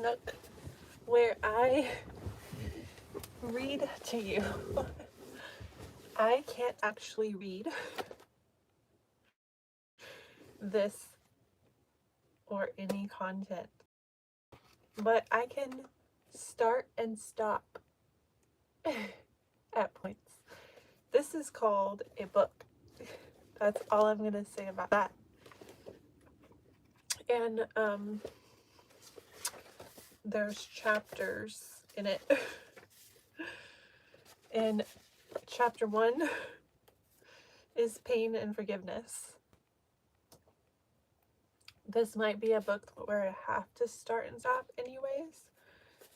nook where I read to you. I can't actually read this or any content, but I can start and stop at points. This is called a book. That's all I'm going to say about that. And there's chapters in it. And chapter 1 is pain and forgiveness. This might be a book where I have to start and stop anyways.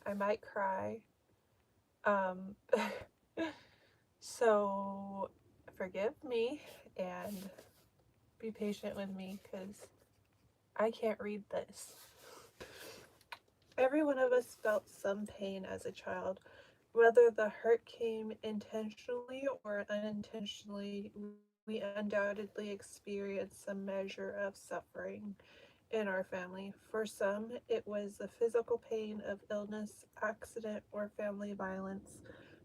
I might cry. So forgive me and be patient with me because I can't read this. Every one of us felt some pain as a child. Whether the hurt came intentionally or unintentionally, we undoubtedly experienced some measure of suffering in our family. For some, it was the physical pain of illness, accident, or family violence.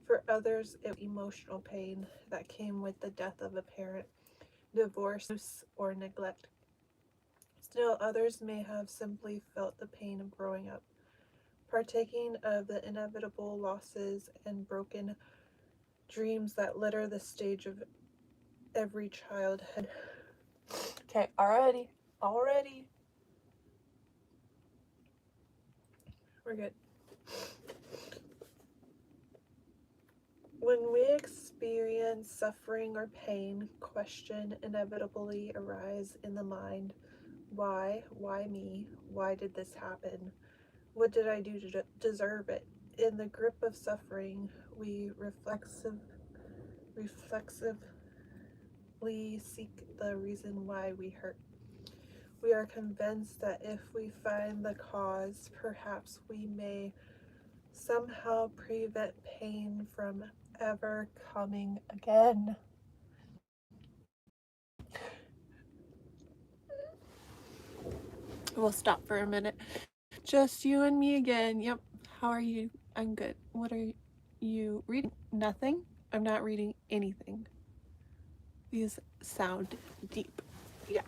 For others, it was emotional pain that came with the death of a parent, divorce, or neglect. Still, others may have simply felt the pain of growing up, partaking of the inevitable losses and broken dreams that litter the stage of every childhood. Okay, already. We're good. When we experience suffering or pain, question inevitably arise in the mind. Why? Why me? Why did this happen? What did I do to deserve it? In the grip of suffering, we reflexively seek the reason why we hurt. We are convinced that if we find the cause, perhaps we may somehow prevent pain from ever coming again. We'll stop for a minute. Just you and me again. Yep. How are you? I'm good. What are you reading? Nothing? I'm not reading anything. These sound deep. Yeah.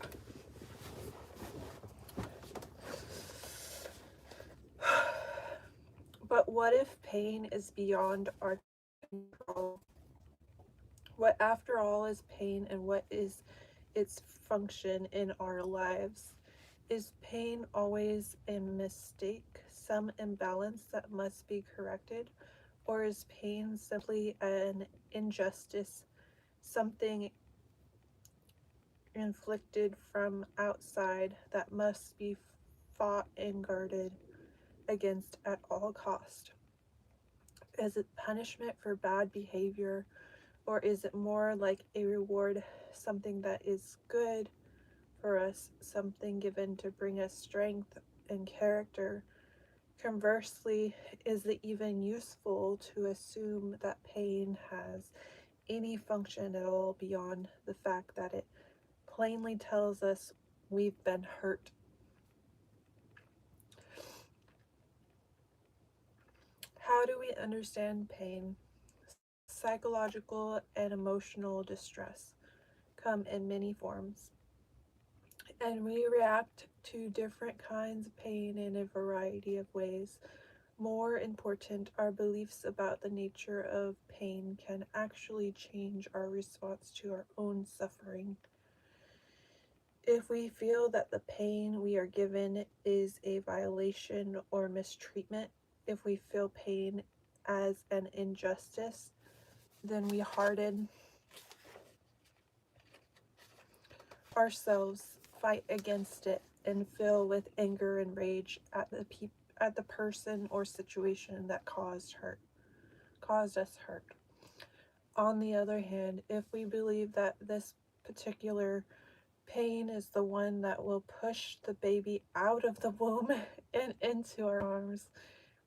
But what if pain is beyond our control? What, after all, is pain, and what is its function in our lives? Is pain always a mistake, some imbalance that must be corrected? Or is pain simply an injustice, something inflicted from outside that must be fought and guarded against at all cost? Is it punishment for bad behavior, or is it more like a reward, something that is good for us, something given to bring us strength and character? Conversely, is it even useful to assume that pain has any function at all beyond the fact that it plainly tells us we've been hurt? How do we understand pain? Psychological and emotional distress come in many forms, and we react to different kinds of pain in a variety of ways. More important, our beliefs about the nature of pain can actually change our response to our own suffering. If we feel that the pain we are given is a violation or mistreatment, if we feel pain as an injustice, then we harden ourselves, fight against it, and fill with anger and rage at the person or situation that caused us hurt. On the other hand, if we believe that this particular pain is the one that will push the baby out of the womb and into our arms,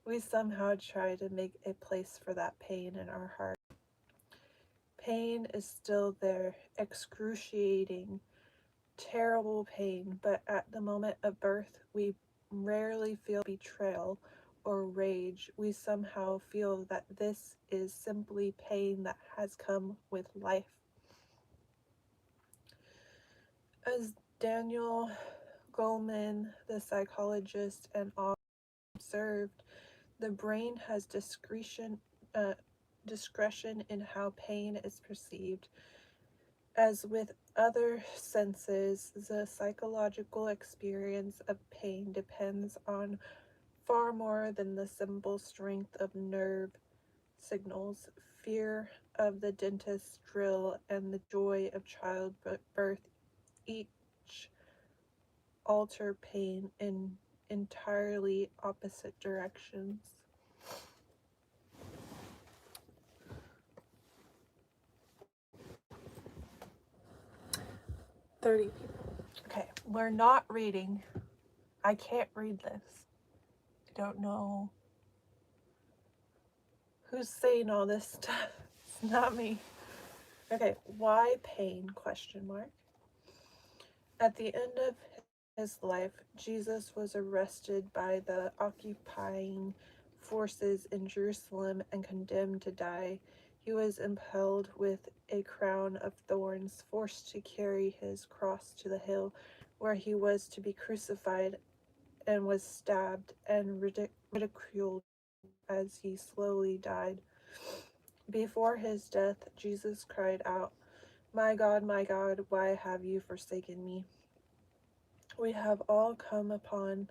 we somehow try to make a place for that pain in our heart. Pain is still there, excruciating, terrible pain, but at the moment of birth, we rarely feel betrayal or rage. We somehow feel that this is simply pain that has come with life. As Daniel Goleman, the psychologist and author, observed, the brain has discretion in how pain is perceived. As with other senses, the psychological experience of pain depends on far more than the simple strength of nerve signals. Fear of the dentist's drill and the joy of childbirth each alter pain in entirely opposite directions. 30 people. Okay, we're not reading. I can't read this. I don't know who's saying all this stuff. It's not me. Okay, why pain? Question mark. At the end of his life, Jesus was arrested by the occupying forces in Jerusalem and condemned to die. He was impaled with a crown of thorns, forced to carry his cross to the hill where he was to be crucified, and was stabbed and ridiculed as he slowly died. Before his death, Jesus cried out, my God, why have you forsaken me?" We have all come upon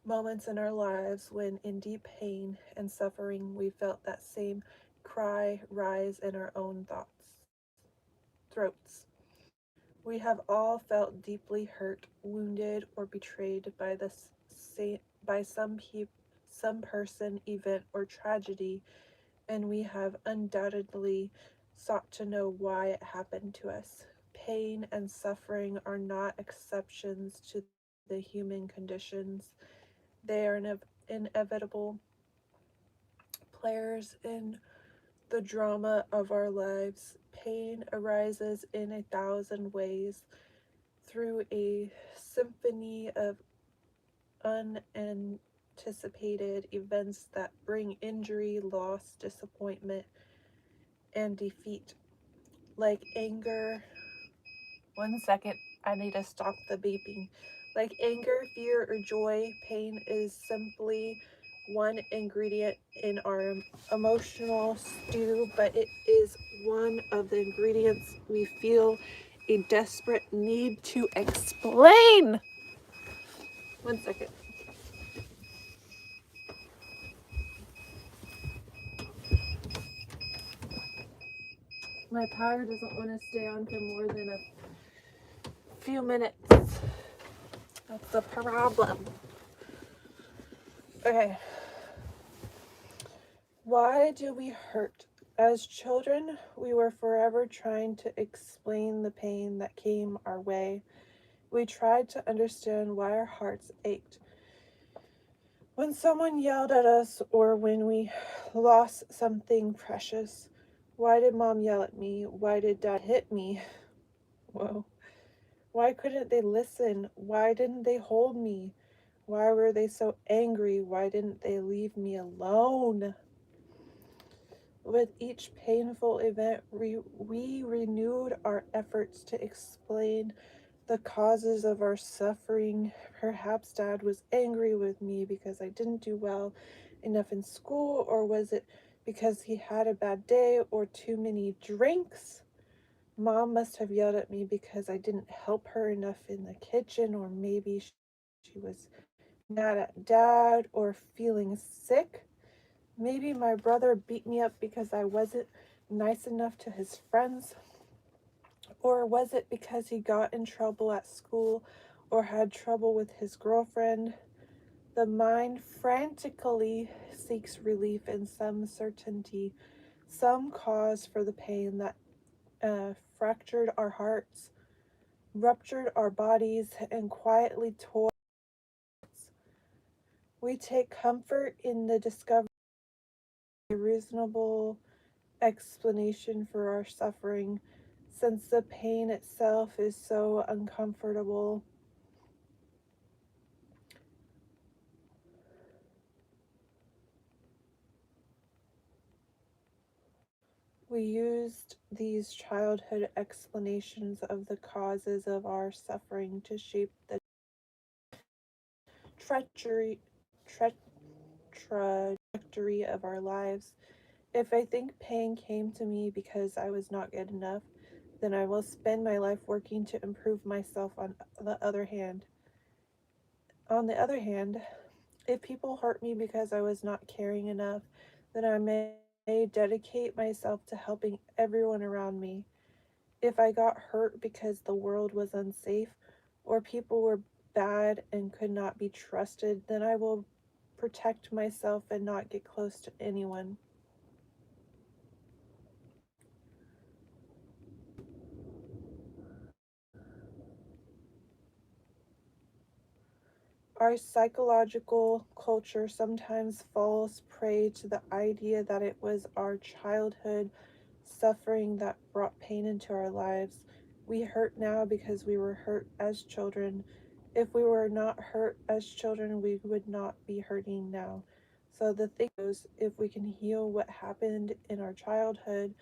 moments in our lives when, in deep pain and suffering, we felt that same cry rise in our own throats. We have all felt deeply hurt, wounded, or betrayed by some person, event, or tragedy, and we have undoubtedly sought to know why it happened to us. Pain and suffering are not exceptions to the human conditions. They are inevitable players in the drama of our lives. Pain arises in 1,000 ways through a symphony of unanticipated events that bring injury, loss, disappointment, and defeat. Like anger. 1 second, I need to stop the beeping. Like anger, fear, or joy, pain is simply one ingredient in our emotional stew, but it is one of the ingredients we feel a desperate need to explain. 1 second. My power doesn't want to stay on for more than a few minutes. That's the problem. Okay. Why do we hurt? As children, we were forever trying to explain the pain that came our way. We tried to understand why our hearts ached. When someone yelled at us or when we lost something precious. Why did Mom yell at me? Why did Dad hit me? Whoa. Why couldn't they listen? Why didn't they hold me? Why were they so angry? Why didn't they leave me alone? With each painful event, we renewed our efforts to explain the causes of our suffering. Perhaps Dad was angry with me because I didn't do well enough in school, or was it because he had a bad day or too many drinks? Mom must have yelled at me because I didn't help her enough in the kitchen, or maybe she was mad at Dad or feeling sick. Maybe my brother beat me up because I wasn't nice enough to his friends. Or was it because he got in trouble at school or had trouble with his girlfriend? The mind frantically seeks relief in some certainty, some cause for the pain that fractured our hearts, ruptured our bodies, and quietly tore us. We take comfort in the discovery of a reasonable explanation for our suffering, since the pain itself is so uncomfortable. We used these childhood explanations of the causes of our suffering to shape the treachery, tre- trajectory of our lives. If I think pain came to me because I was not good enough, then I will spend my life working to improve myself. On the other hand, if people hurt me because I was not caring enough, then I may dedicate myself to helping everyone around me. If I got hurt because the world was unsafe or people were bad and could not be trusted, then I will protect myself and not get close to anyone. Our psychological culture sometimes falls prey to the idea that it was our childhood suffering that brought pain into our lives. We hurt now because we were hurt as children. If we were not hurt as children, we would not be hurting now. So the thing is, if we can heal what happened in our childhood,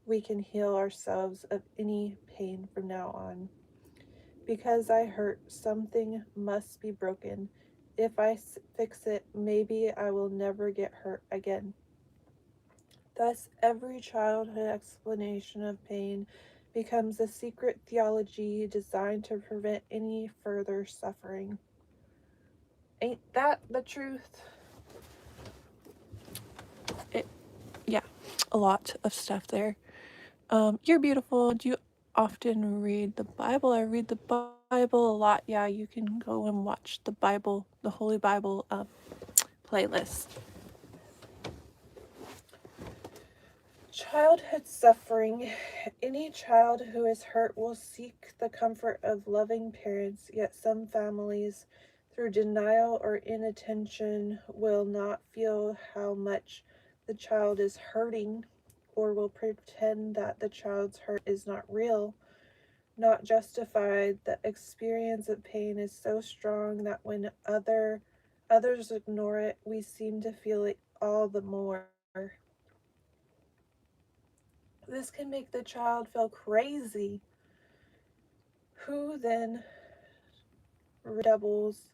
we can heal ourselves of any pain from now on. Because I hurt, something must be broken. If I fix it, maybe I will never get hurt again. Thus, every childhood explanation of pain becomes a secret theology designed to prevent any further suffering. Ain't that the truth? It, yeah, a lot of stuff there. You're beautiful. Do you often read the Bible? I read the Bible a lot. Yeah, you can go and watch the Bible, the Holy Bible playlist. Childhood suffering. Any child who is hurt will seek the comfort of loving parents, yet some families, through denial or inattention, will not feel how much the child is hurting or will pretend that the child's hurt is not real, not justified. The experience of pain is so strong that when others ignore it, we seem to feel it all the more. This can make the child feel crazy, who then redoubles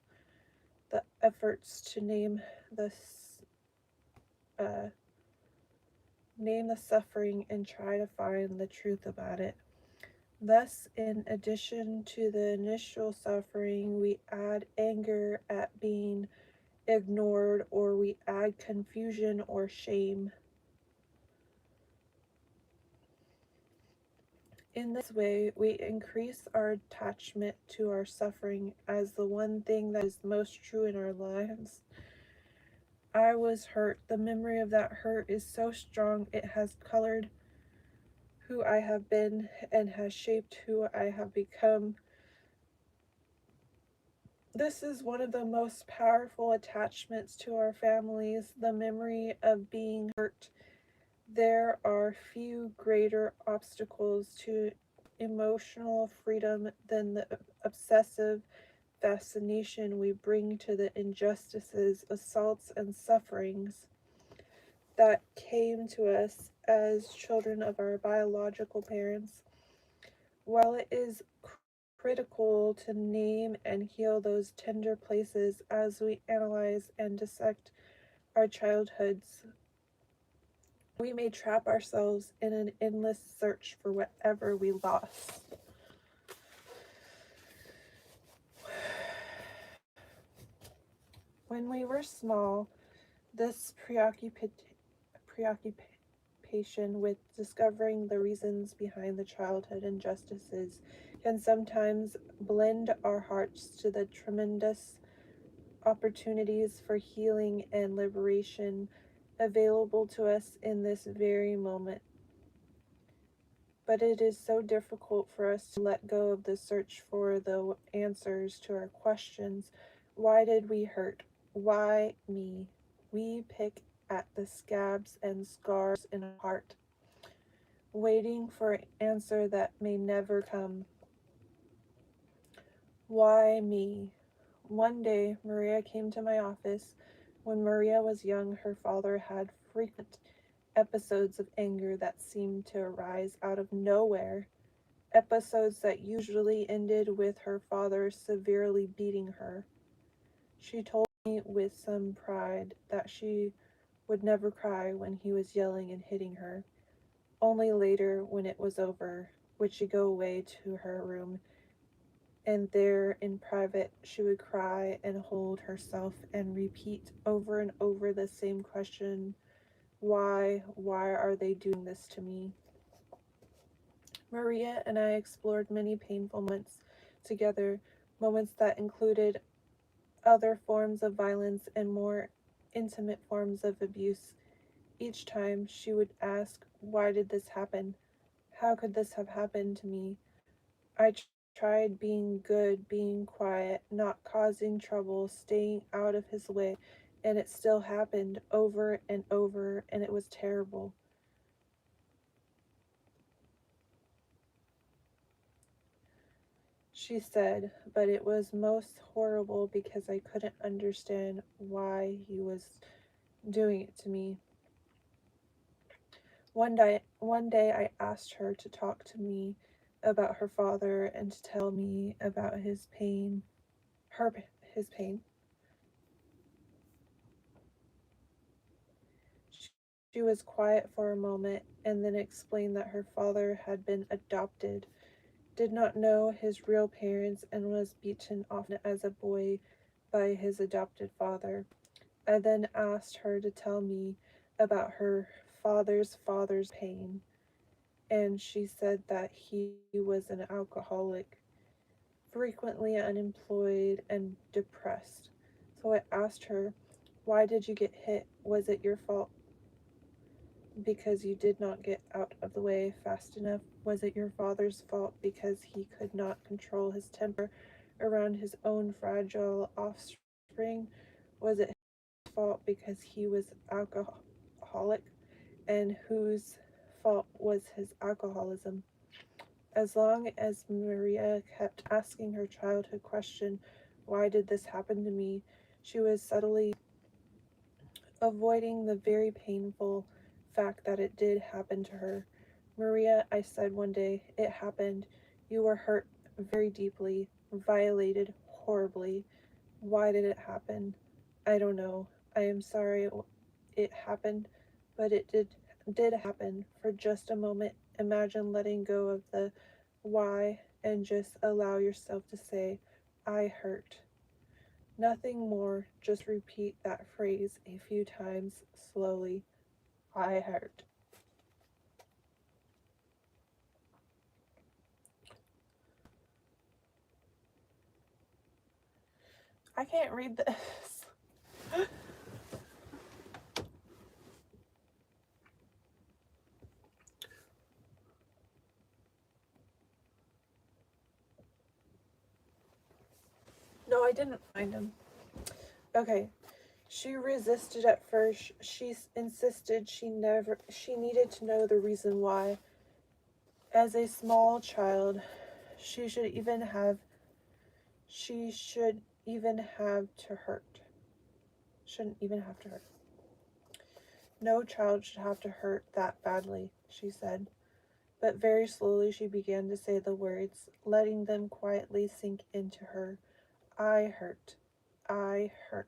the efforts to the uh, name the suffering and try to find the truth about it. Thus, in addition to the initial suffering, we add anger at being ignored, or we add confusion or shame. In this way, we increase our attachment to our suffering as the one thing that is most true in our lives. I was hurt. The memory of that hurt is so strong, it has colored who I have been and has shaped who I have become. This is one of the most powerful attachments to our families, the memory of being hurt. There are few greater obstacles to emotional freedom than the obsessive fascination we bring to the injustices, assaults, and sufferings that came to us as children of our biological parents. While it is critical to name and heal those tender places as we analyze and dissect our childhoods, we may trap ourselves in an endless search for whatever we lost. When we were small, this preoccupation with discovering the reasons behind the childhood injustices can sometimes blend our hearts to the tremendous opportunities for healing and liberation available to us in this very moment. But it is so difficult for us to let go of the search for the answers to our questions. Why did we hurt? Why me? We pick at the scabs and scars in our heart, waiting for an answer that may never come. Why me? One day, Maria came to my office. When Maria was young, her father had frequent episodes of anger that seemed to arise out of nowhere, episodes that usually ended with her father severely beating her. She told me with some pride that she would never cry when he was yelling and hitting her. Only later, when it was over, would she go away to her room, and there in private she would cry and hold herself and repeat over and over the same question: why are they doing this to me? Maria and I explored many painful moments together, moments that included other forms of violence and more intimate forms of abuse. Each time she would ask, why did this happen? How could this have happened to me? I tried being good, being quiet, not causing trouble, staying out of his way, and it still happened over and over, and it was terrible. She said, but it was most horrible because I couldn't understand why he was doing it to me. One day I asked her to talk to me about her father and to tell me about his pain, his pain. She was quiet for a moment and then explained that her father had been adopted, did not know his real parents, and was beaten often as a boy by his adopted father. I then asked her to tell me about her father's pain, and she said that he was an alcoholic, frequently unemployed and depressed. So I asked her, why did you get hit? Was it your fault because you did not get out of the way fast enough? Was it your father's fault because he could not control his temper around his own fragile offspring? Was it his fault because he was alcoholic? And whose fault was his alcoholism? As long as Maria kept asking her childhood question, why did this happen to me, she was subtly avoiding the very painful fact that it did happen to her. Maria, I said one day, it happened. You were hurt very deeply, violated horribly. Why did it happen? I don't know. I am sorry it happened, but it did happen. For just a moment, imagine letting go of the why and just allow yourself to say, I hurt. Nothing more, just repeat that phrase a few times slowly. I hurt. I can't read this. No, I didn't find him. Okay. She resisted at first. She insisted she needed to know the reason why. As a small child, she should even have she should even have to hurt. Shouldn't even have to hurt. No child should have to hurt that badly, she said. But very slowly she began to say the words, letting them quietly sink into her. I hurt. I hurt.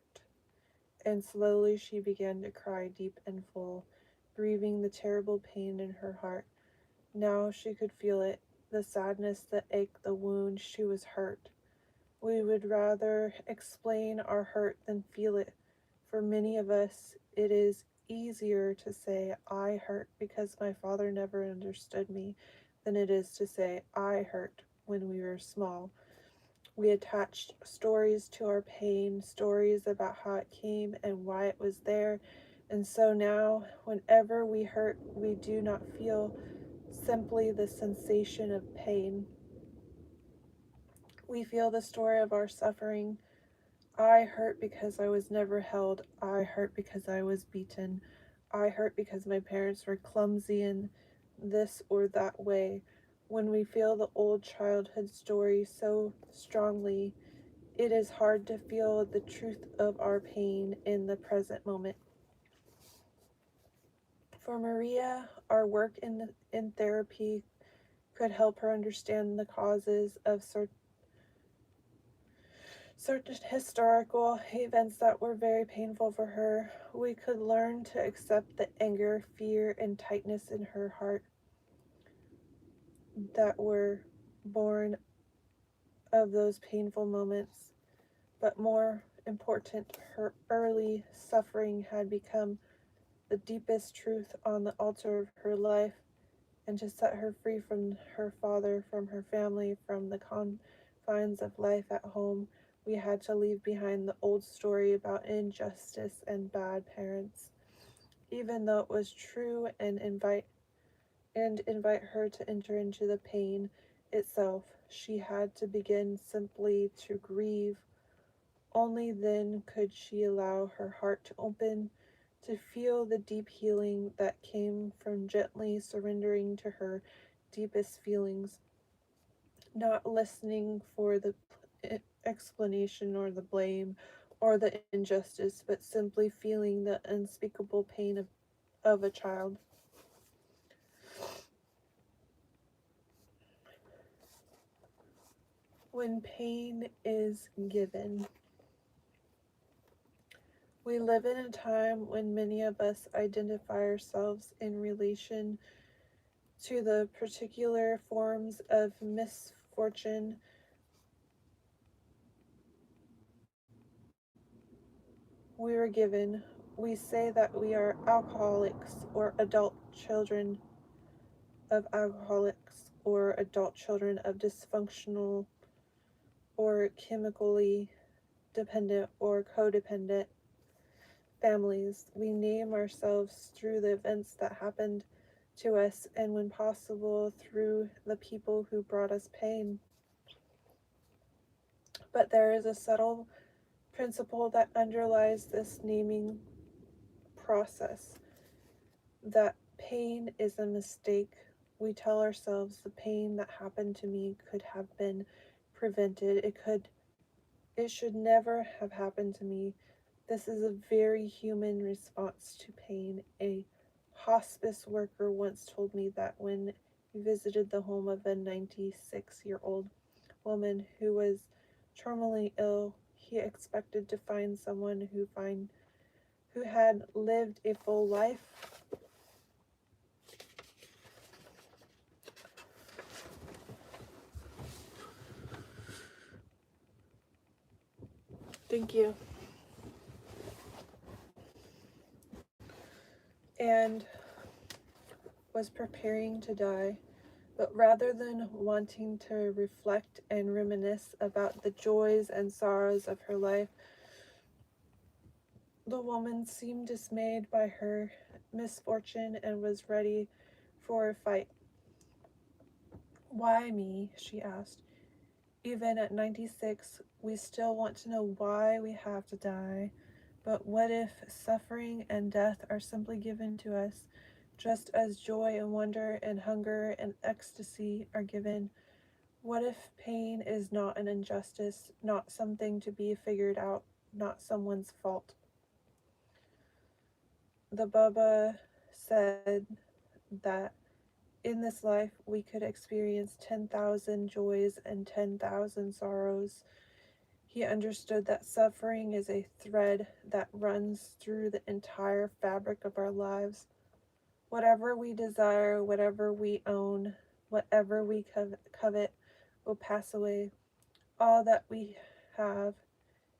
And slowly she began to cry deep and full, grieving the terrible pain in her heart. Now she could feel it, the sadness, the ache, the wound. She was hurt. We would rather explain our hurt than feel it. For many of us, it is easier to say, I hurt because my father never understood me, than it is to say, I hurt when we were small. We attached stories to our pain, stories about how it came and why it was there. And so now, whenever we hurt, we do not feel simply the sensation of pain. We feel the story of our suffering. I hurt because I was never held. I hurt because I was beaten. I hurt because my parents were clumsy in this or that way. When we feel the old childhood story so strongly, it is hard to feel the truth of our pain in the present moment. For Maria, our work in therapy could help her understand the causes of certain historical events that were very painful for her. We could learn to accept the anger, fear, and tightness in her heart that were born of those painful moments. But more important, her early suffering had become the deepest truth on the altar of her life, and to set her free from her father, from her family, from the confines of life at home, we had to leave behind the old story about injustice and bad parents. Even though it was true, and invite her to enter into the pain itself, she had to begin simply to grieve. Only then could she allow her heart to open, to feel the deep healing that came from gently surrendering to her deepest feelings, not listening for the explanation or the blame or the injustice, but simply feeling the unspeakable pain of a child. When pain is given. We live in a time when many of us identify ourselves in relation to the particular forms of misfortune we were given. We say that we are alcoholics or adult children of alcoholics or adult children of dysfunctional or chemically dependent or codependent families. We name ourselves through the events that happened to us, and when possible, through the people who brought us pain. But there is a subtle principle that underlies this naming process, that pain is a mistake. We tell ourselves the pain that happened to me could have been prevented. It should never have happened to me. This is a very human response to pain. A hospice worker once told me that when he visited the home of a 96-year-old woman who was terminally ill, he expected to find someone who had lived a full life. Thank you. And was preparing to die. But rather than wanting to reflect and reminisce about the joys and sorrows of her life, the woman seemed dismayed by her misfortune and was ready for a fight. Why me? She asked. Even at 96, we still want to know why we have to die. But what if suffering and death are simply given to us, just as joy and wonder and hunger and ecstasy are given? What if pain is not an injustice, not something to be figured out, not someone's fault? The Baba said that in this life we could experience 10,000 joys and 10,000 sorrows. He understood that suffering is a thread that runs through the entire fabric of our lives. Whatever we desire, whatever we own, whatever we covet will pass away. All that we have,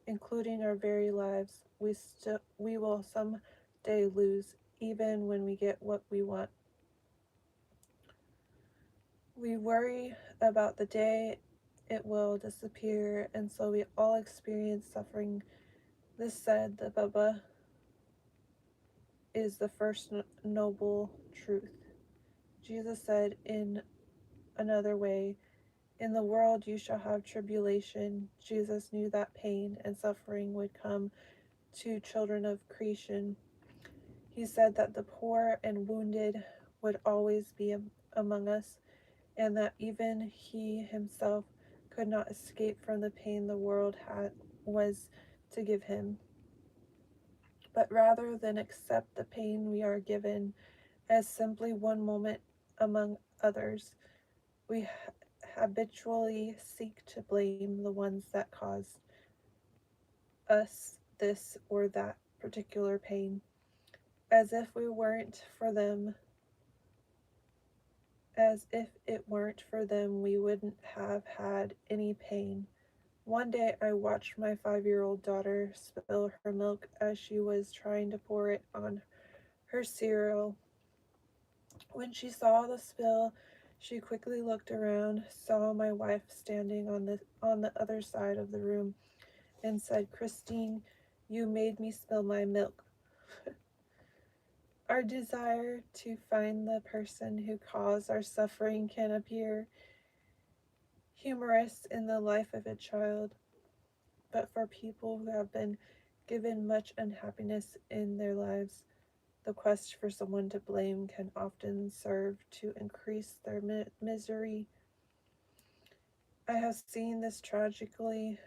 including our very lives, we will someday lose, even when we get what we want. We worry about the day it will disappear, and so we all experience suffering. This said, the Baba is the first noble truth. Jesus said in another way, "In the world you shall have tribulation." Jesus knew that pain and suffering would come to children of creation. He said that the poor and wounded would always be among us, and that even he himself could not escape from the pain the world was to give him. But rather than accept the pain we are given, as simply one moment among others. We habitually seek to blame the ones that caused us this or that particular pain, as if we weren't for them, as if it weren't for them, we wouldn't have had any pain. One day I watched my 5-year-old daughter spill her milk as she was trying to pour it on her cereal. When she saw the spill, she quickly looked around, saw my wife standing on the other side of the room, and said, "Christine, you made me spill my milk." Our desire to find the person who caused our suffering can appear humorous in the life of a child, but for people who have been given much unhappiness in their lives, the quest for someone to blame can often serve to increase their misery. I have seen this tragically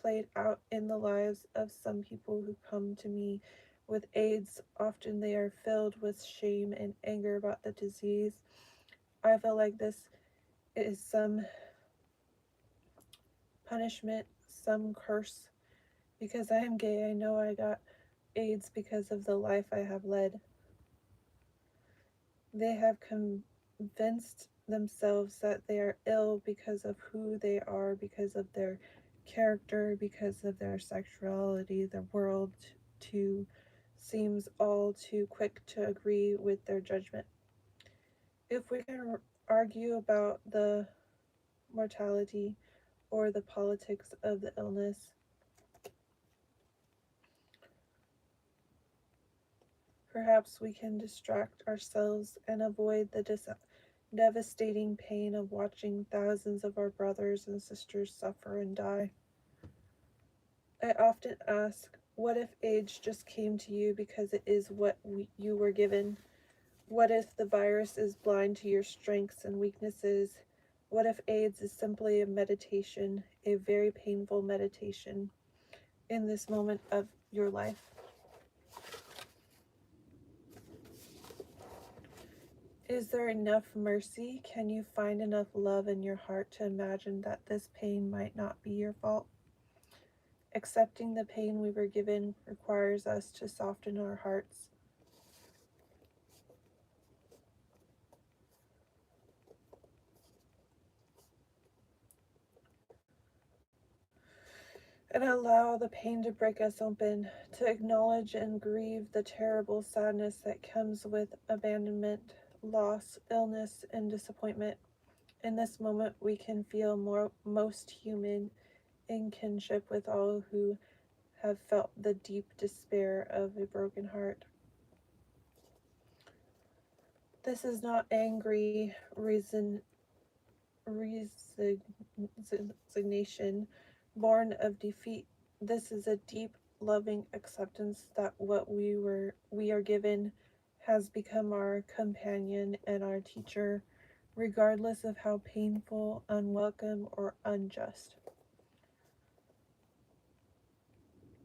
played out in the lives of some people who come to me with AIDS. Often they are filled with shame and anger about the disease. I feel like this is some punishment, some curse. Because I am gay, I know I got AIDS because of the life I have led. They have convinced themselves that they are ill because of who they are, because of their character, because of their sexuality. The world, too, seems all too quick to agree with their judgment. If we can argue about the mortality or the politics of the illness, perhaps we can distract ourselves and avoid the devastating pain of watching thousands of our brothers and sisters suffer and die. I often ask, what if AIDS just came to you because it is what you were given? What if the virus is blind to your strengths and weaknesses? What if AIDS is simply a meditation, a very painful meditation in this moment of your life? Is there enough mercy? Can you find enough love in your heart to imagine that this pain might not be your fault? Accepting the pain we were given requires us to soften our hearts. And allow the pain to break us open, to acknowledge and grieve the terrible sadness that comes with abandonment, loss, illness, and disappointment. In this moment, we can feel most human in kinship with all who have felt the deep despair of a broken heart. This is not angry resignation born of defeat. This is a deep, loving acceptance that what we are given has become our companion and our teacher, regardless of how painful, unwelcome, or unjust.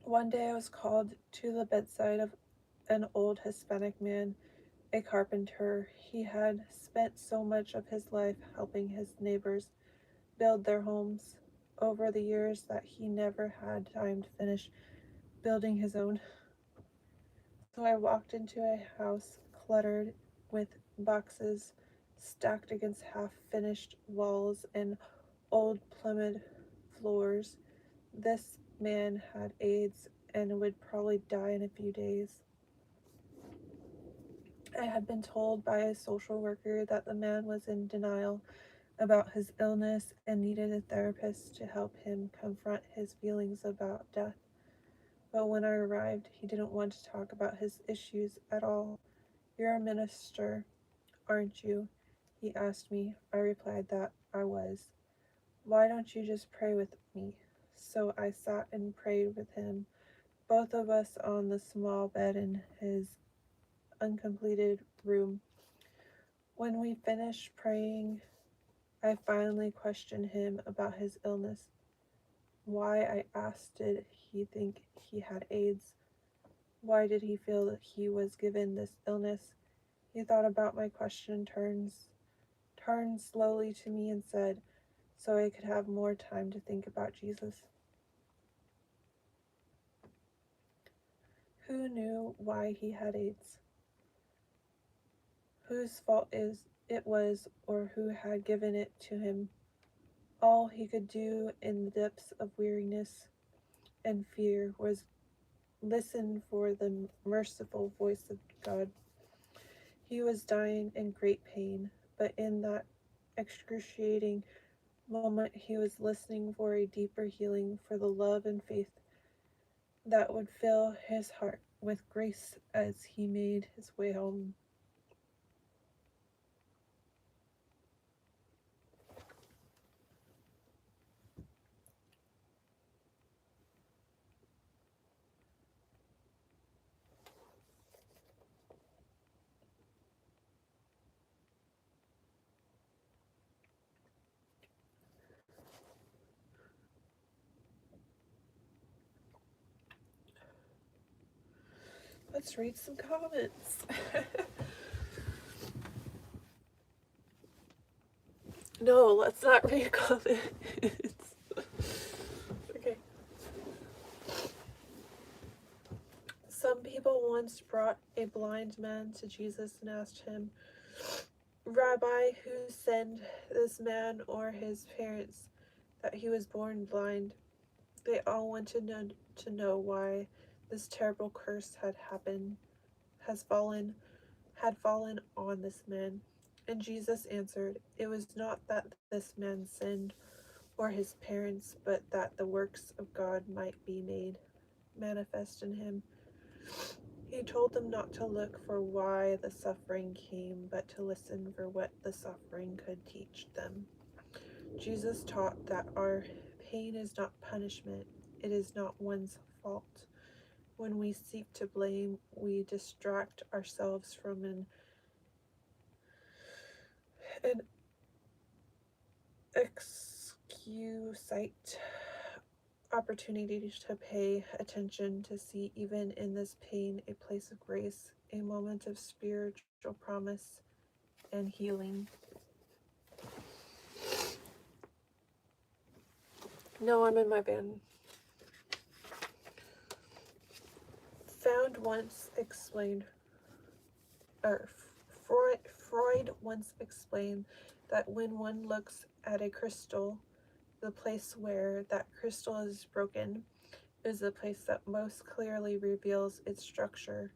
One day I was called to the bedside of an old Hispanic man, a carpenter. He had spent so much of his life helping his neighbors build their homes over the years that he never had time to finish building his own. So I walked into a house cluttered with boxes stacked against half-finished walls and old plumbed floors. This man had AIDS and would probably die in a few days. I had been told by a social worker that the man was in denial about his illness and needed a therapist to help him confront his feelings about death. But when I arrived, he didn't want to talk about his issues at all. "You're a minister, aren't you?" he asked me. I replied that I was. "Why don't you just pray with me?" So I sat and prayed with him, both of us on the small bed in his uncompleted room. When we finished praying, I finally questioned him about his illness. Why, I asked, did he think he had AIDS? Why did he feel that he was given this illness? He thought about my question, turned slowly to me and said, so I could have more time to think about Jesus. Who knew why he had AIDS? Whose fault it was, or who had given it to him? All he could do in the depths of weariness and fear was listen for the merciful voice of God. He was dying in great pain, but in that excruciating moment he was listening for a deeper healing, for the love and faith that would fill his heart with grace as he made his way home. Let's read some comments. No, let's not read comments. Okay. Some people once brought a blind man to Jesus and asked him, Rabbi, who sinned, this man or his parents, that he was born blind? They all wanted to know why this terrible curse had fallen on this man. And Jesus answered, it was not that this man sinned or his parents, but that the works of God might be made manifest in him. He told them not to look for why the suffering came, but to listen for what the suffering could teach them. Jesus taught that our pain is not punishment, it is not one's fault. When we seek to blame, we distract ourselves from an excusate opportunity to pay attention, to see even in this pain a place of grace, a moment of spiritual promise and healing. No, I'm in my van. Freud once explained that when one looks at a crystal, the place where that crystal is broken is the place that most clearly reveals its structure.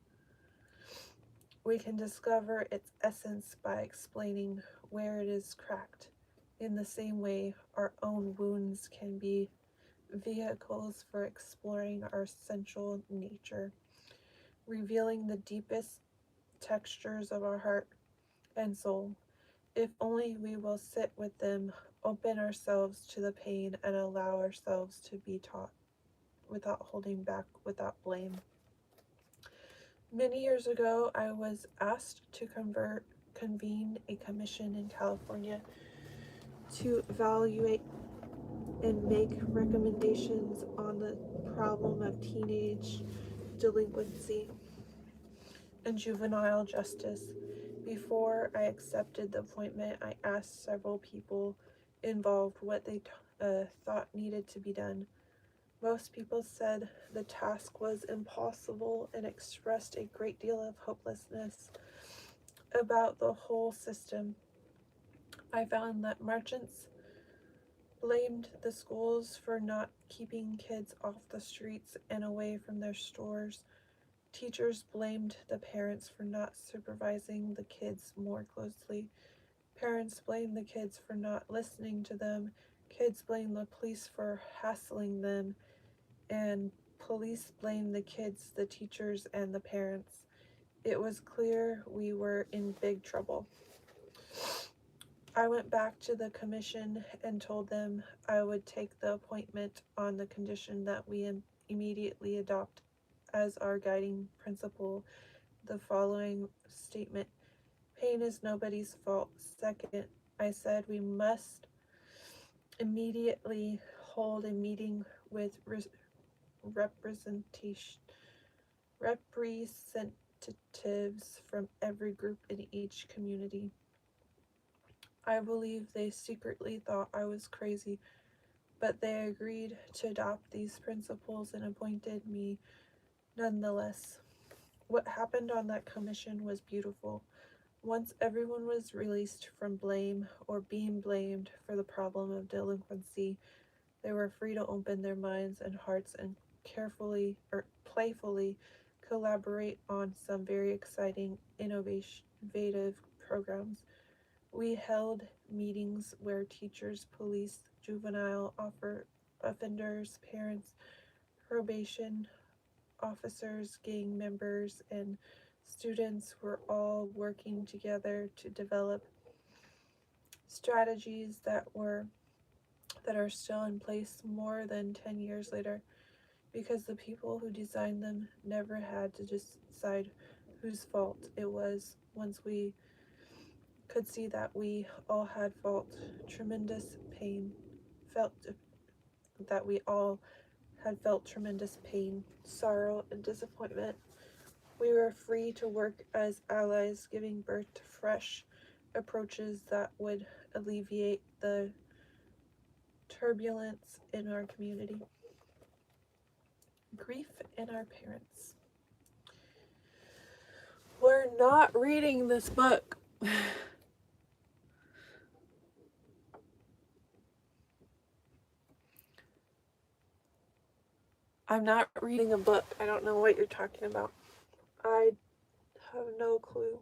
We can discover its essence by explaining where it is cracked. In the same way, our own wounds can be vehicles for exploring our essential nature, revealing the deepest textures of our heart and soul. If only we will sit with them, open ourselves to the pain, and allow ourselves to be taught without holding back, without blame. Many years ago, I was asked to convene a commission in California to evaluate and make recommendations on the problem of teenage delinquency and juvenile justice. Before I accepted the appointment, I asked several people involved what they thought needed to be done. Most people said the task was impossible and expressed a great deal of hopelessness about the whole system. I found that merchants blamed the schools for not keeping kids off the streets and away from their stores. Teachers blamed the parents for not supervising the kids more closely. Parents blamed the kids for not listening to them. Kids blamed the police for hassling them. And police blamed the kids, the teachers, and the parents. It was clear we were in big trouble. I went back to the commission and told them I would take the appointment on the condition that we immediately adopt as our guiding principle the following statement: pain is nobody's fault. Second, I said we must immediately hold a meeting with representation representatives from every group in each community. I believe they secretly thought I was crazy, but they agreed to adopt these principles and appointed me nonetheless. What happened on that commission was beautiful. Once everyone was released from blame or being blamed for the problem of delinquency, they were free to open their minds and hearts and carefully or playfully collaborate on some very exciting, innovative programs. We held meetings where teachers, police, juvenile offenders, parents, probation officers, gang members, and students were all working together to develop strategies that are still in place more than 10 years later, because the people who designed them never had to decide whose fault it was. Once we could see that we all had tremendous pain, felt that we all had felt tremendous pain, sorrow, and disappointment. We were free to work as allies, giving birth to fresh approaches that would alleviate the turbulence in our community. Grief in our parents. We're not reading this book. I'm not reading a book. I don't know what you're talking about. I have no clue.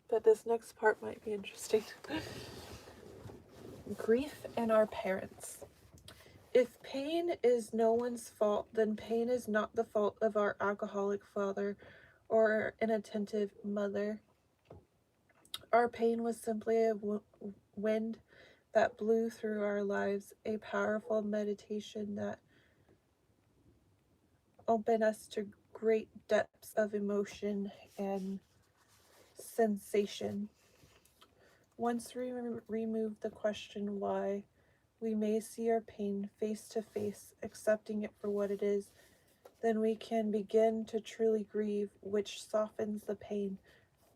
But this next part might be interesting. Grief in our parents. If pain is no one's fault, then pain is not the fault of our alcoholic father or inattentive mother. Our pain was simply a wind that blew through our lives, a powerful meditation that opened us to great depths of emotion and sensation. Once we remove the question why, we may see our pain face to face, accepting it for what it is. Then we can begin to truly grieve, which softens the pain.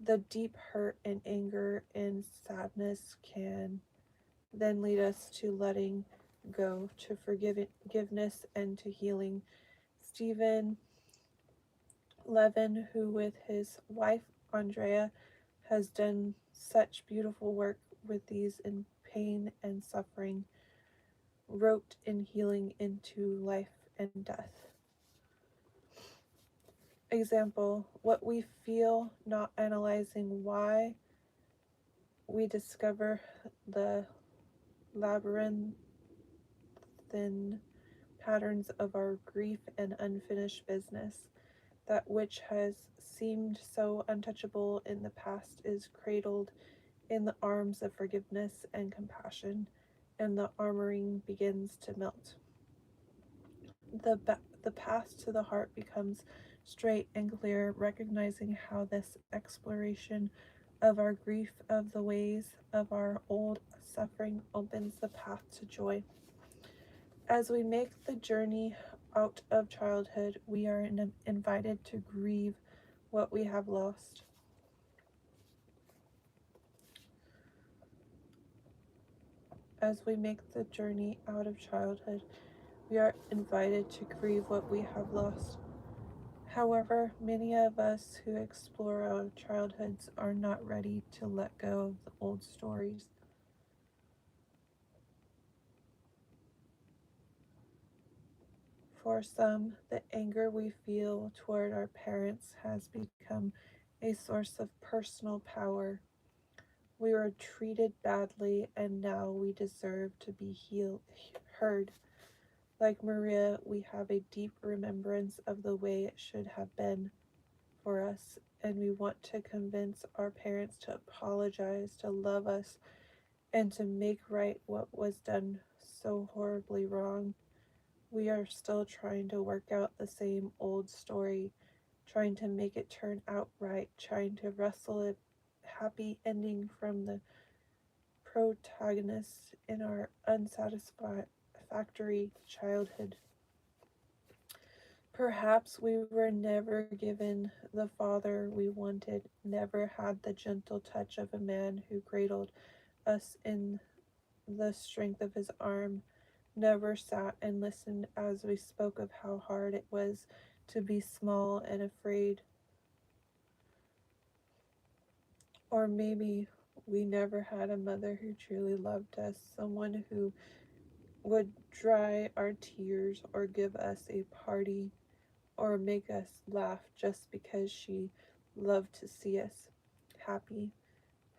The deep hurt and anger and sadness can then lead us to letting go, to forgiveness, and to healing. Stephen Levin, who with his wife Andrea has done such beautiful work with these in pain and suffering, wrote in Healing into Life and Death. Example, what we feel, not analyzing why, we discover the labyrinthine patterns of our grief and unfinished business. That which has seemed so untouchable in the past is cradled in the arms of forgiveness and compassion, and the armoring begins to melt. The path to the heart becomes straight and clear, recognizing how this exploration of our grief, of the ways of our old suffering, opens the path to joy. As we make the journey out of childhood, we are invited to grieve what we have lost. As we make the journey out of childhood, we are invited to grieve what we have lost. However, many of us who explore our childhoods are not ready to let go of the old stories. For some, the anger we feel toward our parents has become a source of personal power. We were treated badly, and now we deserve to be heard. Like Maria, we have a deep remembrance of the way it should have been for us, and we want to convince our parents to apologize, to love us, and to make right what was done so horribly wrong. We are still trying to work out the same old story, trying to make it turn out right, trying to wrestle a happy ending from the protagonist in our unsatisfactory childhood. Perhaps we were never given the father we wanted, never had the gentle touch of a man who cradled us in the strength of his arm, never sat and listened as we spoke of how hard it was to be small and afraid. Or maybe we never had a mother who truly loved us, someone who would dry our tears or give us a party or make us laugh just because she loved to see us happy.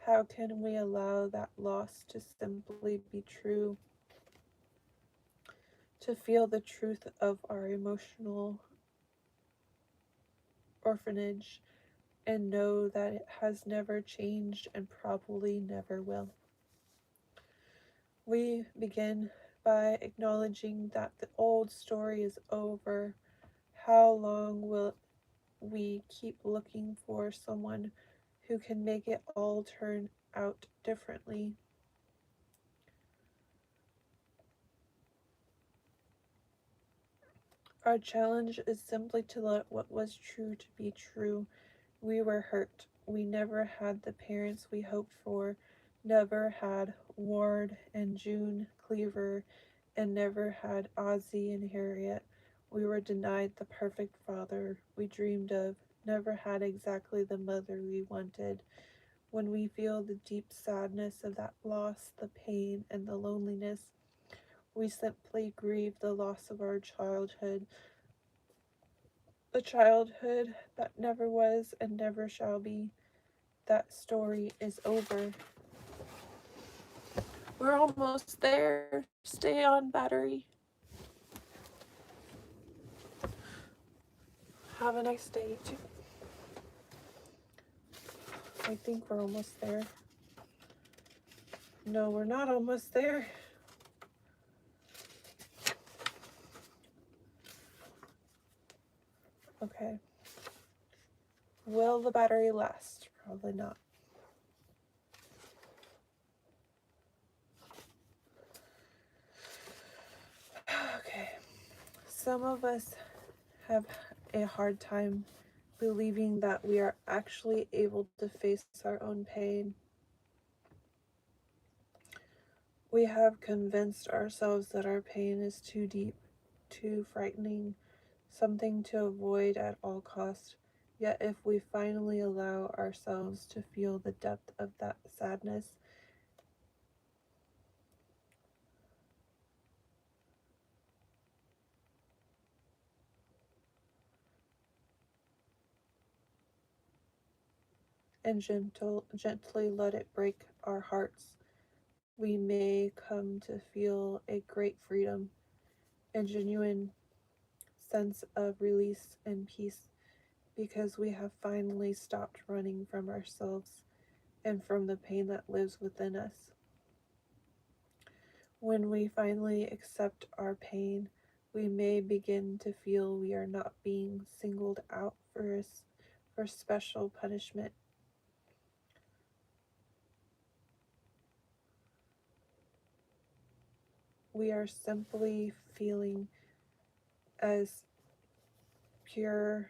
How can we allow that loss to simply be true, to feel the truth of our emotional orphanage and know that it has never changed and probably never will? We begin by acknowledging that the old story is over. How long will we keep looking for someone who can make it all turn out differently? Our challenge is simply to let what was true to be true. We were hurt. We never had the parents we hoped for, never had Ward and June Cleaver, and never had Ozzy and Harriet. We were denied the perfect father we dreamed of, never had exactly the mother we wanted. When we feel the deep sadness of that loss, the pain, and the loneliness, we simply grieve the loss of our childhood, the childhood that never was and never shall be. That story is over. We're almost there. Stay on, battery. Have a nice day, too. I think we're almost there. No, we're not almost there. Okay. Will the battery last? Probably not. Okay. Some of us have a hard time believing that we are actually able to face our own pain. We have convinced ourselves that our pain is too deep, too frightening, something to avoid at all cost. Yet if we finally allow ourselves to feel the depth of that sadness, and gently let it break our hearts, we may come to feel a great freedom, a genuine sense of release and peace, because we have finally stopped running from ourselves and from the pain that lives within us. When we finally accept our pain, we may begin to feel we are not being singled out for special punishment. We are simply feeling, as Pure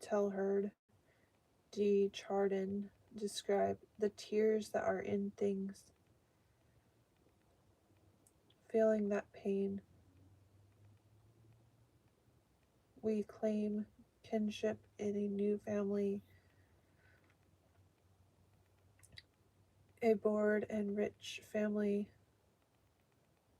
Telherd D. Chardin described, the tears that are in things. Feeling that pain, we claim kinship in a new family, a broad and rich family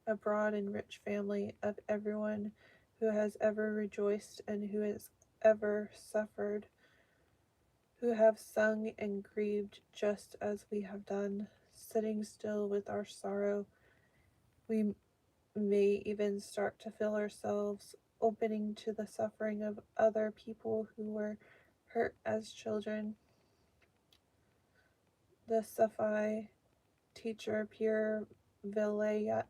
of everyone who has ever rejoiced and who has ever suffered, who have sung and grieved just as we have done, sitting still with our sorrow. We may even start to feel ourselves opening to the suffering of other people who were hurt as children. The Sufi teacher Pierre Vilayat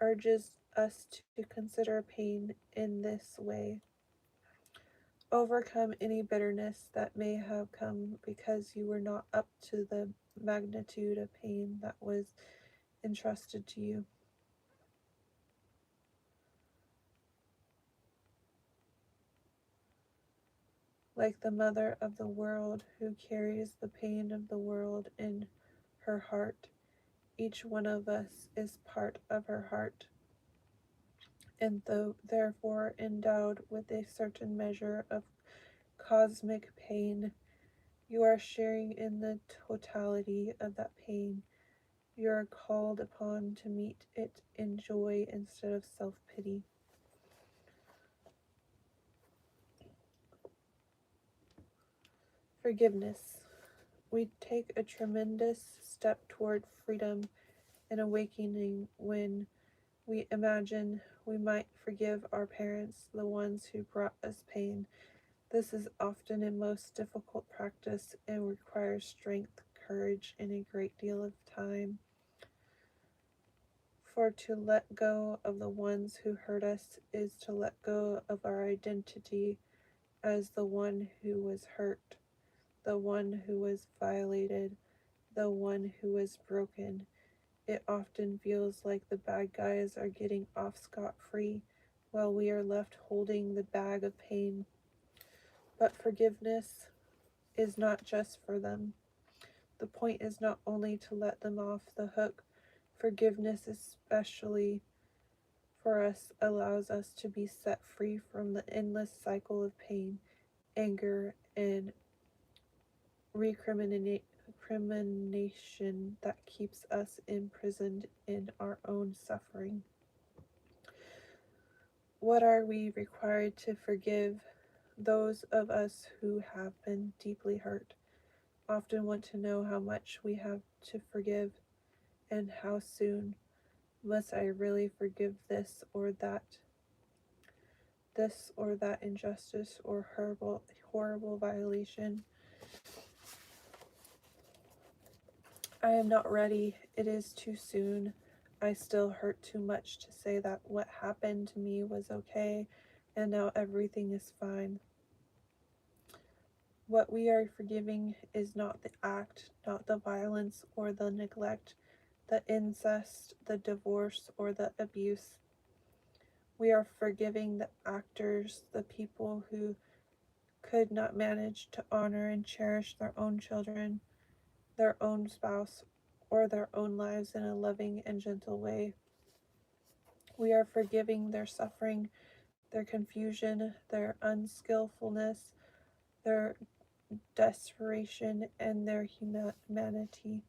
urges us to consider pain in this way. Overcome any bitterness that may have come because you were not up to the magnitude of pain that was entrusted to you. like the mother of the world who carries the pain of the world in her heart. Each one of us is part of her heart, and though therefore endowed with a certain measure of cosmic pain. You are sharing in the totality of that pain. You are called upon to meet it in joy instead of self-pity. Forgiveness. We take a tremendous step toward freedom and awakening when we imagine we might forgive our parents, the ones who brought us pain. This is often a most difficult practice and requires strength, courage, and a great deal of time. For to let go of the ones who hurt us is to let go of our identity as the one who was hurt, the one who was violated, the one who was broken. It often feels like the bad guys are getting off scot-free while we are left holding the bag of pain. But forgiveness is not just for them. The point is not only to let them off the hook. Forgiveness, especially for us, allows us to be set free from the endless cycle of pain, anger, and recrimination that keeps us imprisoned in our own suffering. What are we required to forgive? Those of us who have been deeply hurt often want to know how much we have to forgive and how soon. Must I really forgive this or that injustice or horrible violation? I am not ready. It is too soon. I still hurt too much to say that what happened to me was okay and now everything is fine. What we are forgiving is not the act, not the violence or the neglect, the incest, the divorce, or the abuse. We are forgiving the actors, the people who could not manage to honor and cherish their own children, their own spouse, or their own lives in a loving and gentle way. We are forgiving their suffering, their confusion, their unskillfulness, their desperation, and their humanity.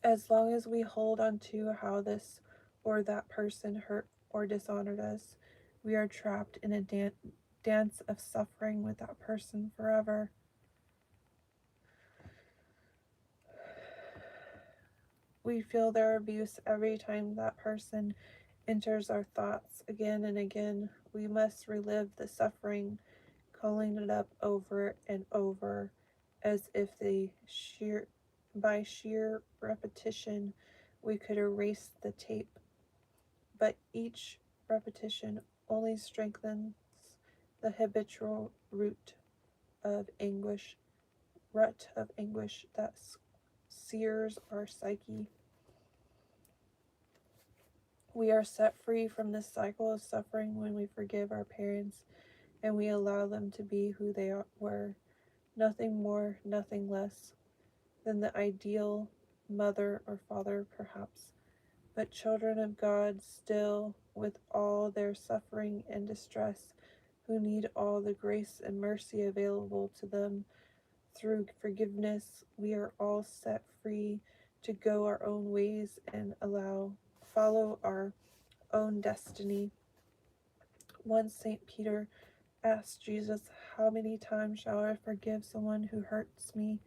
As long as we hold on to how this or that person hurt or dishonored us, we are trapped in a dance of suffering with that person forever. We feel their abuse every time that person enters our thoughts again and again. We must relive the suffering, calling it up over and over as if by sheer repetition we could erase the tape. But each repetition only strengthens the habitual rut of anguish that sears our psyche. We are set free from this cycle of suffering when we forgive our parents and we allow them to be who they were, nothing more, nothing less than the ideal mother or father, perhaps, but children of God still, with all their suffering and distress, who need all the grace and mercy available to them through forgiveness. We are all set free to go our own ways and follow our own destiny. Once St. Peter asked Jesus, "How many times shall I forgive someone who hurts me?"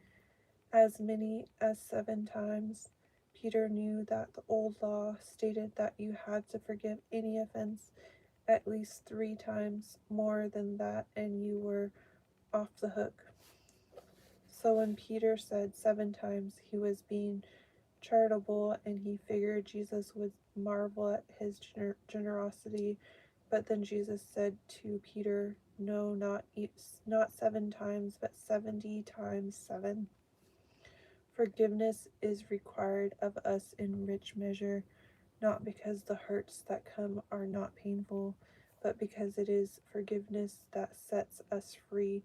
"As many as 7 times." Peter knew that the old law stated that you had to forgive any offense at least 3 times. More than that and you were off the hook. So when Peter said 7 times, he was being charitable and he figured Jesus would marvel at his generosity. But then Jesus said to Peter, "No, not 7 times, but 70 times 7. Forgiveness is required of us in rich measure, not because the hurts that come are not painful, but because it is forgiveness that sets us free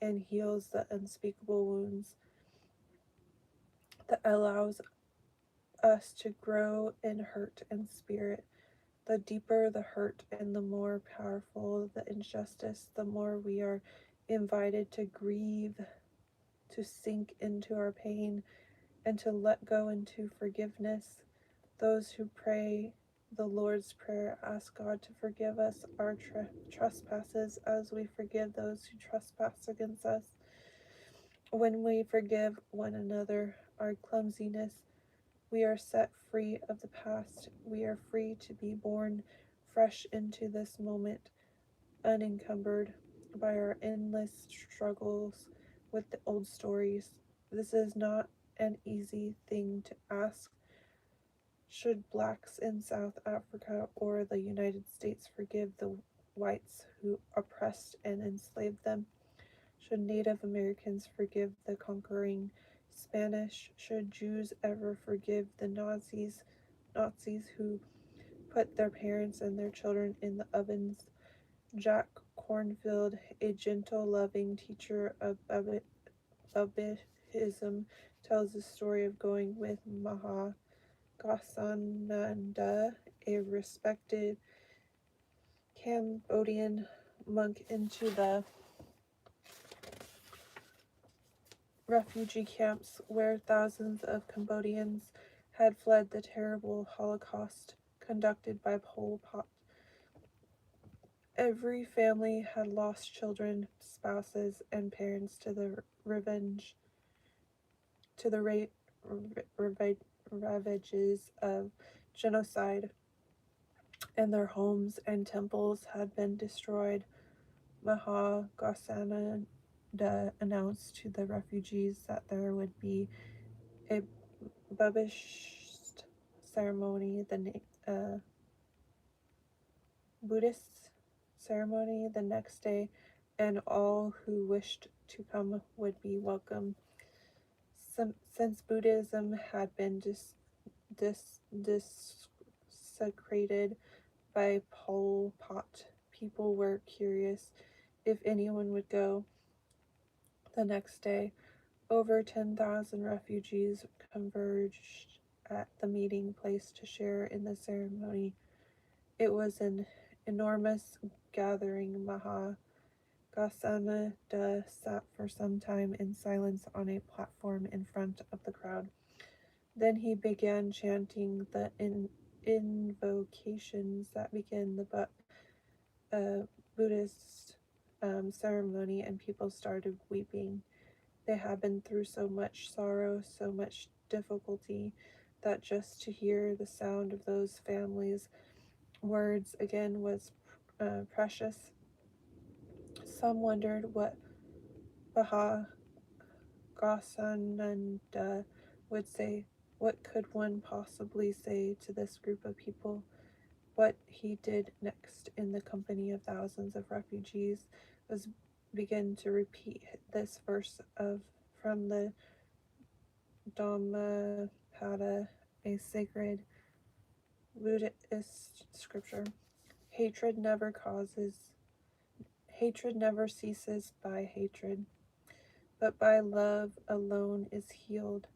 and heals the unspeakable wounds, that allows us to grow in hurt and spirit. The deeper the hurt and the more powerful the injustice, the more we are invited to grieve, to sink into our pain, and to let go into forgiveness. Those who pray the Lord's Prayer ask God to forgive us our trespasses as we forgive those who trespass against us. When we forgive one another our clumsiness, we are set free of the past. We are free to be born fresh into this moment, unencumbered by our endless struggles with the old stories. This is not an easy thing to ask. Should blacks in South Africa or the United States forgive the whites who oppressed and enslaved them? Should Native Americans forgive the conquering Spanish? Should Jews ever forgive the Nazis who put their parents and their children in the ovens? Jack Cornfield, a gentle, loving teacher of Buddhism, tells the story of going with Maha Ghosananda, a respected Cambodian monk, into the refugee camps where thousands of Cambodians had fled the terrible Holocaust conducted by Pol Pot. Every family had lost children, spouses, and parents to the ravages of genocide, and their homes and temples had been destroyed. Maha Ghosananda announced to the refugees that there would be a Buddhist ceremony, Buddhist ceremony the next day, and all who wished to come would be welcome. Since Buddhism had been desecrated by Pol Pot, people were curious if anyone would go. The next day, over 10,000 refugees converged at the meeting place to share in the ceremony. It was an enormous gathering. Maha Ghosananda sat for some time in silence on a platform in front of the crowd. Then he began chanting the invocations that begin the Buddhist ceremony, and people started weeping. They had been through so much sorrow, so much difficulty, that just to hear the sound of those families' words again was precious. Some wondered what Maha Ghosananda would say. What could one possibly say to this group of people? What he did next in the company of thousands of refugees was begin to repeat this verse from the Dhammapada, a sacred Buddhist scripture. Hatred never ceases by hatred, but by love alone is healed.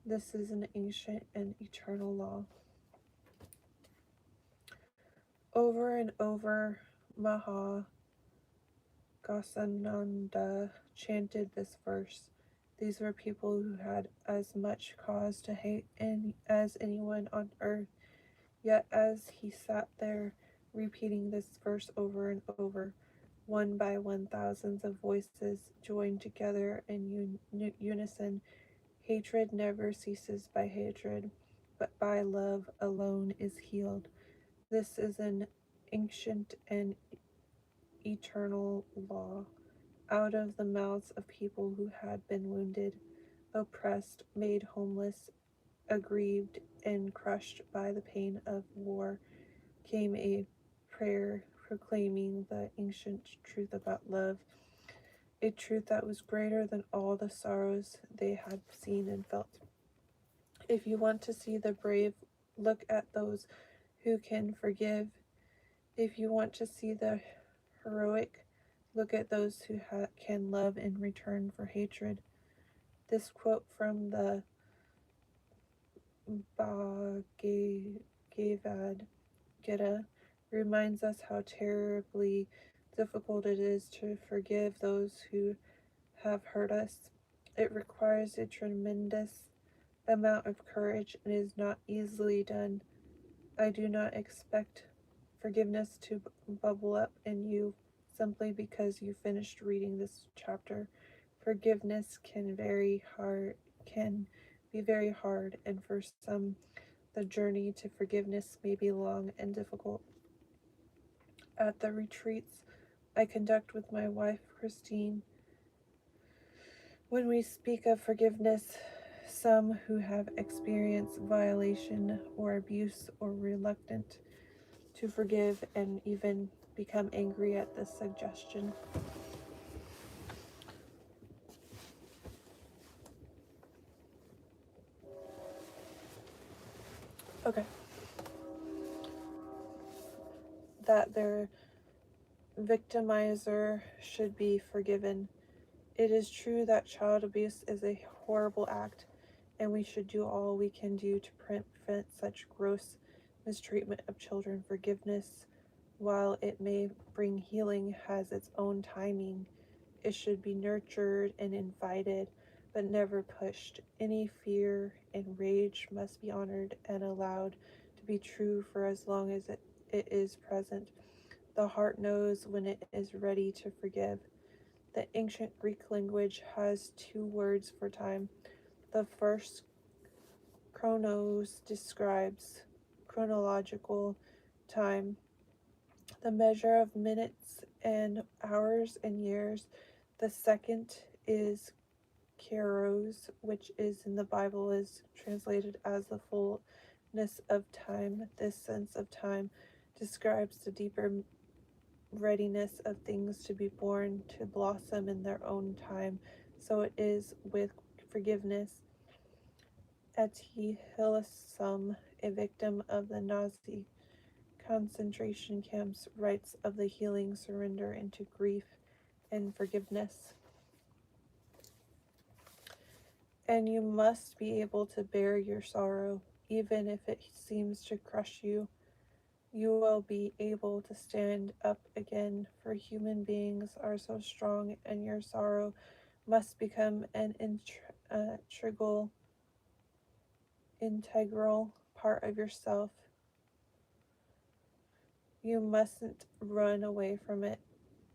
This is an ancient and eternal law. Over and over, Maha Ghosananda chanted this verse. These were people who had as much cause to hate as anyone on earth. Yet as he sat there repeating this verse over and over, one by one thousands of voices joined together in unison. Hatred never ceases by hatred, but by love alone is healed. This is an ancient and eternal law. Out of the mouths of people who had been wounded, oppressed, made homeless, aggrieved, and crushed by the pain of war, came a prayer proclaiming the ancient truth about love, a truth that was greater than all the sorrows they had seen and felt. If you want to see the brave, look at those who can forgive. If you want to see the heroic, look at those who can love in return for hatred. This quote from the Bhagavad Gita reminds us how terribly difficult it is to forgive those who have hurt us. It requires a tremendous amount of courage and is not easily done. I do not expect forgiveness to bubble up in you simply because you finished reading this chapter. Forgiveness can be very hard, and for some the journey to forgiveness may be long and difficult. At the retreats I conduct with my wife Christine, when we speak of forgiveness, some who have experienced violation or abuse or reluctant to forgive and even become angry at this suggestion. Okay. That their victimizer should be forgiven. It is true that child abuse is a horrible act, and we should do all we can do to prevent such gross mistreatment of children. Forgiveness, while it may bring healing, has its own timing. It should be nurtured and invited, but never pushed. Any fear and rage must be honored and allowed to be true for as long as it is present. The heart knows when it is ready to forgive. The ancient Greek language has two words for time. The first, chronos, describes chronological time, the measure of minutes and hours and years. The second is kairos, which is in the Bible is translated as the fullness of time. This sense of time describes the deeper readiness of things to be born, to blossom in their own time. So it is with forgiveness. Etty Hillesum, a victim of the Nazi concentration camps, writes of the healing surrender into grief and forgiveness. And you must be able to bear your sorrow, even if it seems to crush you. You will be able to stand up again, for human beings are so strong, and your sorrow must become an integral part of yourself. You mustn't run away from it.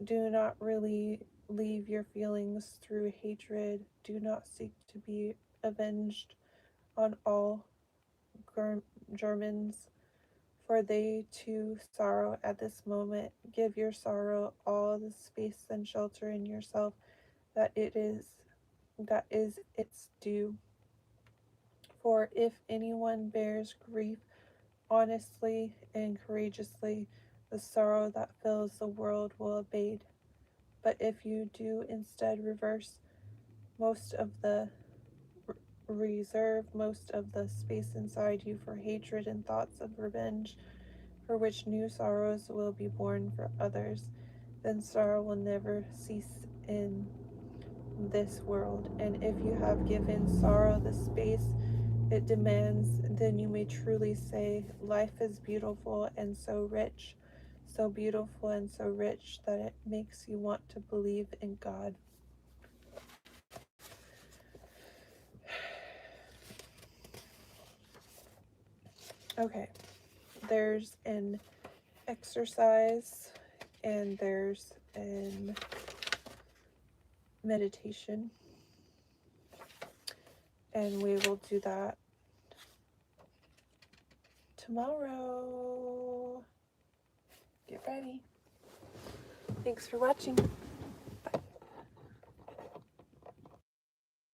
Do not really leave your feelings through hatred. Do not seek to be avenged on all Germans, for they too sorrow at this moment. Give your sorrow all the space and shelter in yourself that is its due. For if anyone bears grief honestly and courageously, the sorrow that fills the world will abate. But if you do instead reserve most of the space inside you for hatred and thoughts of revenge, for which new sorrows will be born for others, then sorrow will never cease in this world. And if you have given sorrow the space it demands, then you may truly say, life is beautiful and so rich, so beautiful and so rich that it makes you want to believe in God. Okay, there's an exercise and there's an meditation, and we will do that tomorrow. Get ready. Thanks for watching.